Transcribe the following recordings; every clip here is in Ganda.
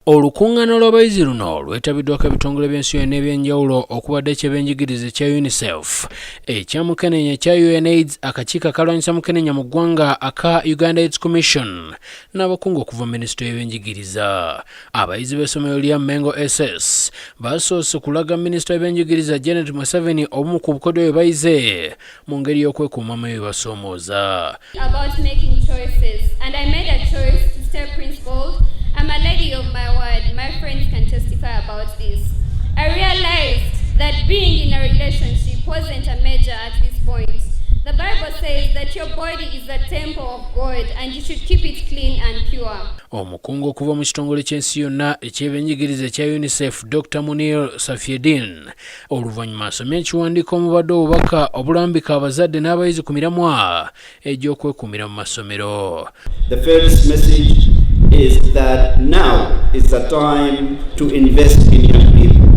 Olukungaana lw'abayzi luno lwetabiddwako ebitongole by'ensi yonna eby'enjawulo okubadde eky'ebyenjigiriza ekya UNICEF, ekyamukenenya ekya UNAIDS, akakiiko akalwanyisa mukenenya mu ggwanga aka Uganda AIDS Commission n'abakungu okuva Minisita y'ebyenjigiriza. Abayizi b'essomero lya Mengo SS basoose kulaga Minisita y'ebyenjigiriza Janet Museveni obumu ku bukodyo bwe bayize mu ngeri y'okwekuumamu ebibasoomooza. About making choices, and I made a choice to stay principled. I'm a lady of my word. My friends can testify about this. I realized that being in a relationship wasn't a major at this point. The Bible says that your body is the temple of God and you should keep it clean and pure. Omukungu okuva mu kitongole ky'ensi yonna eky'ebyenjigiriza ekya UNICEF, Dr. Munir Safiedin, oluvannyuma asomye ekiwandiiko omubadde obubaka obulambika abazadde n'abayizi ku miramwa egy'okwekuumira mu masomero. The first message is that now is the time to invest in young people.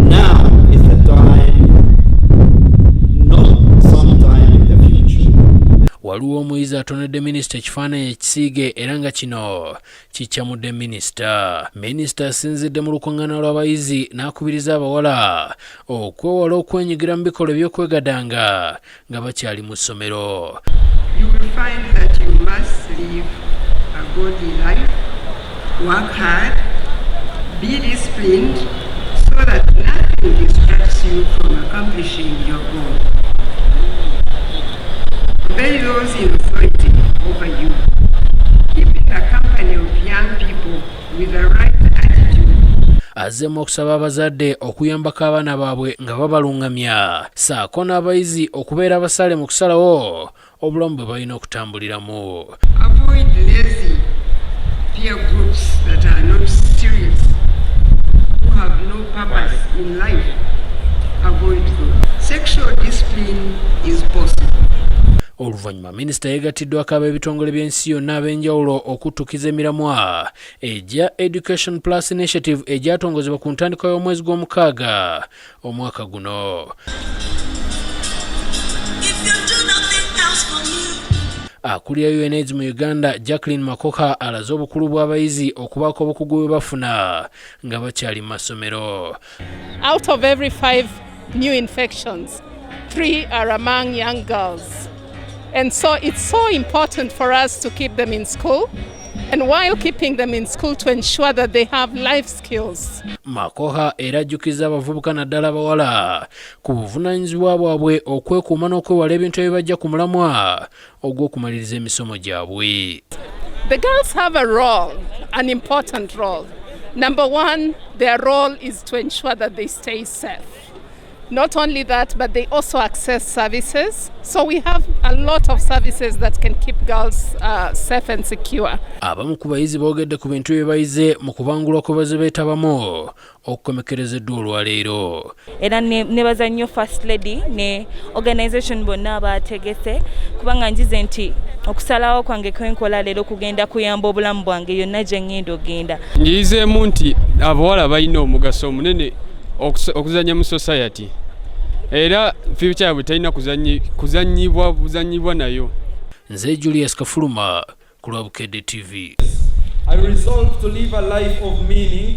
Now is the time, not sometime in the future. Waliwo omuyizi atonedde Minisita ekifaananyi ekisiige era nga kino kikyamudde Minisita. Minisita asinzidde mu lukungaana lw'abayizi n'akubirizza abawala okwewala okwenyigira mu bikolwa eby'okwegandanga nga bakyali mu ssomero. You will find that you must live a godly life, work hard, be disciplined, so that nothing distracts you from accomplishing your goal. Obey those in authority over you. Keep in the company of young people with the right attitude. Azzeemu okusaba abazadde okuyambako abaana baabwe nga babalungamya, ssaako n'abayizi okubeera abasale mu kusalawo obulamu bwe balina okutambuliramu. Avoid lazy peer groups that are not serious, who have no purpose in life. Avoid them. Sexual discipline is possible. Oluvannyuma Minisita yeegatiddwako ab'ebitongole by'ensi yonna ab'enjawulo okuttukiza emiramwa egya Education Plus Initiative egyatongozebwa ku ntandikwa y'omwezi gw'omukaaga omwaka guno. Akulira UNAIDS mu Uganda, Jacqueline Makoka, alaze obukulu bw'abayizi okubaako obukugu bwe bafuna nga bakyali mu masomero. Out of every 5 new infections, 3 are among young girls. And so it's so important for us to keep them in school, and while keeping them in school to ensure that they have life skills. Makoha era ajjukiza abavubuka naddala abawala ku buvunaanyizibwa bwabwe okwekuuma n'okwewala ebintu ebibajja ku mulamwa ogw'okumaliriza emisomo gyabwe. The girls have a role, an important role. Number one, their role is to ensure that they stay safe. Not only that, but they also access services. So we have a lot of services that can keep girls safe and secure. Abamu ku bayizi boogedde ku bintu bye bayize mu kubangulwa kwe baze beetabamu okukomekerezeddwa olwaleero. Era nebaza nnyo First Lady ne organisation bonna abategese kubanga njize nti okusalawo kwange kwenkola leero kugenda kuyamba obulamu bwange yonna gye ngenda ogenda. Njizeemu nti abawala balina omugaso omunene okuzannya mu society. Era future yabwe talina kuzannyibwa nayo. Nze Julius Kafuluma ku Lwabukedde TV. I resolve to live a life of meaning.